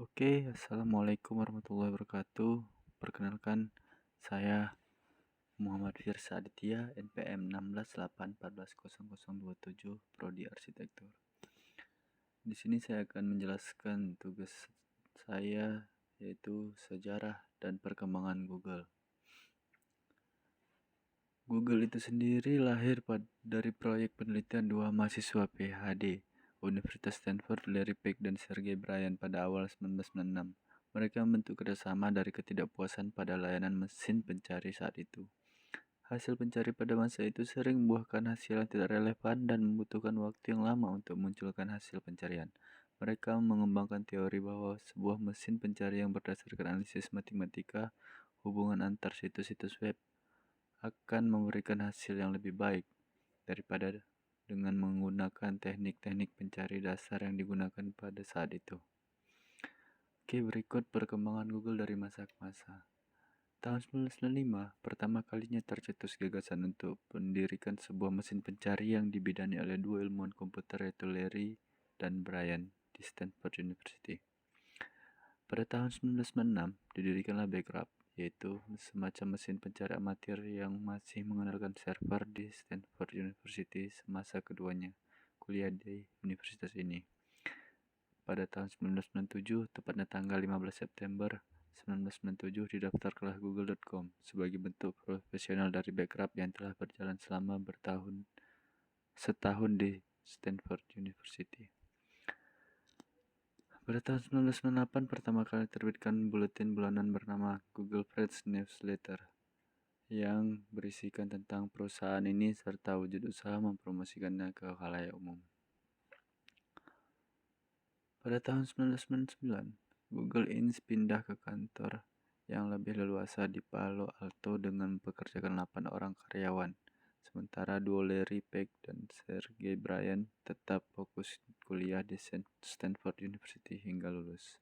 Oke, assalamualaikum warahmatullahi wabarakatuh. Perkenalkan, saya Muhammad Firsa Aditya, NPM 1684140027, Prodi Arsitektur. Di sini saya akan menjelaskan tugas saya, yaitu sejarah dan perkembangan Google. Google itu sendiri lahir dari proyek penelitian dua mahasiswa PhD Universitas Stanford, Larry Page dan Sergey Brin pada awal 1996. Mereka membentuk kerjasama dari ketidakpuasan pada layanan mesin pencari saat itu. Hasil pencari pada masa itu sering membuahkan hasil yang tidak relevan dan membutuhkan waktu yang lama untuk memunculkan hasil pencarian. Mereka mengembangkan teori bahwa sebuah mesin pencari yang berdasarkan analisis matematika hubungan antar situs-situs web akan memberikan hasil yang lebih baik daripada dengan menggunakan teknik-teknik pencari dasar yang digunakan pada saat itu. Oke, berikut perkembangan Google dari masa ke masa. Tahun 1995, pertama kalinya tercetus gagasan untuk mendirikan sebuah mesin pencari yang dibidangi oleh dua ilmuwan komputer yaitu Larry dan Brian di Stanford University. Pada tahun 1996, didirikanlah Backrub, yaitu semacam mesin pencari amatir yang masih mengandalkan server di Stanford University semasa keduanya kuliah di universitas ini. Pada tahun 1997, tepatnya tanggal 15 September 1997, didaftarkanlah Google.com sebagai bentuk profesional dari Backrub yang telah berjalan selama setahun di Stanford University. Pada tahun 1998, pertama kali terbitkan buletin bulanan bernama Google Press Newsletter yang berisikan tentang perusahaan ini serta wujud usaha mempromosikannya ke khalayak umum. Pada tahun 1999, Google Inc. pindah ke kantor yang lebih leluasa di Palo Alto dengan mempekerjakan 8 orang karyawan, sementara duo Larry Page dan Sergey Brin tetap fokus kuliah di Stanford University hingga lulus.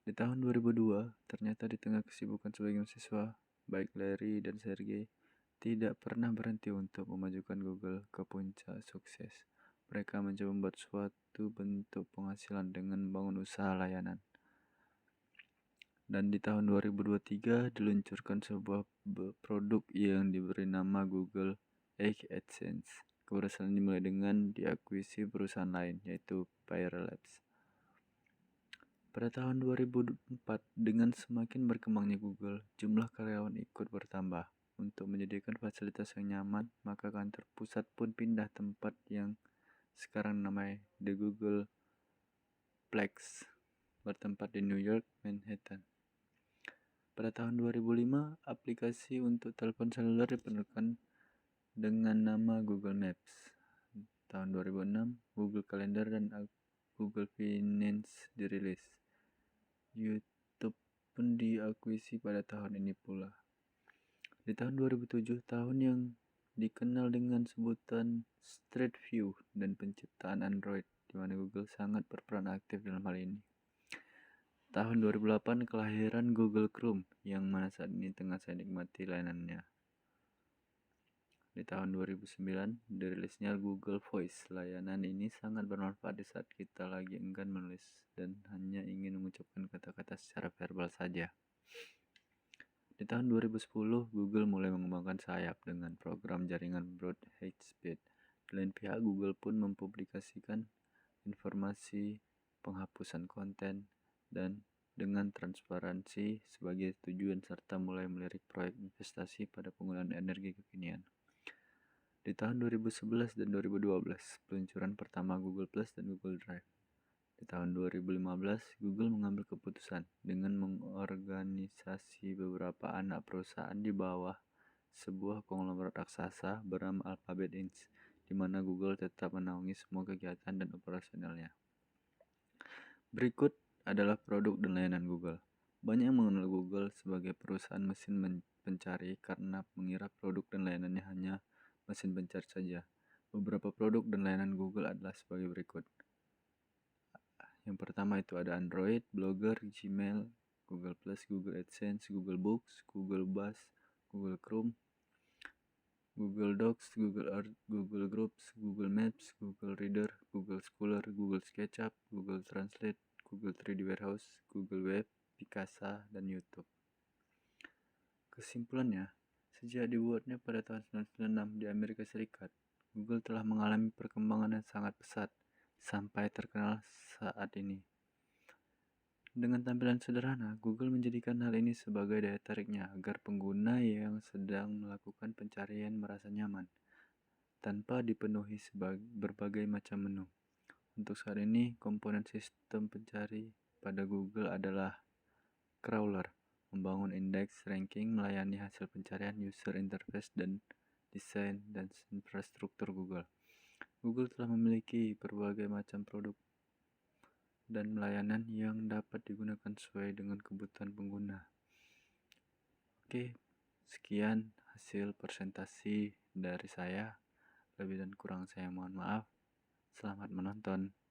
Di tahun 2002, ternyata di tengah kesibukan sebagai mahasiswa, baik Larry dan Sergey tidak pernah berhenti untuk memajukan Google ke puncak sukses. Mereka mencoba membuat suatu bentuk penghasilan dengan membangun usaha layanan. Dan di tahun 2023 diluncurkan sebuah produk yang diberi nama Google AdSense. Keberhasilan dimulai dengan diakuisisi perusahaan lain, yaitu Pyre Labs. Pada tahun 2004, dengan semakin berkembangnya Google, jumlah karyawan ikut bertambah. Untuk menyediakan fasilitas yang nyaman, maka kantor pusat pun pindah tempat yang sekarang namanya The Google Plex, bertempat di New York, Manhattan. Pada tahun 2005, aplikasi untuk telepon seluler diperkenalkan dengan nama Google Maps. Tahun 2006, Google Calendar dan Google Finance dirilis. YouTube pun diakuisisi pada tahun ini pula. Di tahun 2007, tahun yang dikenal dengan sebutan Street View dan penciptaan Android, di mana Google sangat berperan aktif dalam hal ini. Tahun 2008, kelahiran Google Chrome, yang mana saat ini tengah saya nikmati layanannya. Di tahun 2009, dirilisnya Google Voice. Layanan ini sangat bermanfaat di saat kita lagi enggan menulis dan hanya ingin mengucapkan kata-kata secara verbal saja. Di tahun 2010, Google mulai mengembangkan sayap dengan program jaringan broad high speed. Di lain pihak, Google pun mempublikasikan informasi penghapusan konten dan dengan transparansi sebagai tujuan serta mulai melirik proyek investasi pada penggunaan energi kekinian. Di tahun 2011 dan 2012, peluncuran pertama Google Plus dan Google Drive. Di tahun 2015, Google mengambil keputusan dengan mengorganisasi beberapa anak perusahaan di bawah sebuah konglomerat raksasa bernama Alphabet Inc., di mana Google tetap menaungi semua kegiatan dan operasionalnya. Berikut adalah produk dan layanan Google. Banyak yang mengenal Google sebagai perusahaan mesin pencari karena mengira produk dan layanannya hanya mesin pencari saja. Beberapa produk dan layanan Google adalah sebagai berikut. Yang pertama itu ada Android, Blogger, Gmail, Google Plus, Google AdSense, Google Books, Google Buzz, Google Chrome, Google Docs, Google Earth, Google Groups, Google Maps, Google Reader, Google Scholar, Google SketchUp, Google Translate, Google 3D Warehouse, Google Web, Picasa, dan YouTube. Kesimpulannya, sejak dibuatnya pada tahun 1996 di Amerika Serikat, Google telah mengalami perkembangan yang sangat pesat sampai terkenal saat ini. Dengan tampilan sederhana, Google menjadikan hal ini sebagai daya tariknya agar pengguna yang sedang melakukan pencarian merasa nyaman, tanpa dipenuhi berbagai macam menu. Untuk saat ini, komponen sistem pencari pada Google adalah crawler, membangun indeks, ranking, melayani hasil pencarian, user interface, dan desain dan infrastruktur Google. Google telah memiliki berbagai macam produk dan layanan yang dapat digunakan sesuai dengan kebutuhan pengguna. Oke, sekian hasil presentasi dari saya. Lebih dan kurang saya mohon maaf. Selamat menonton.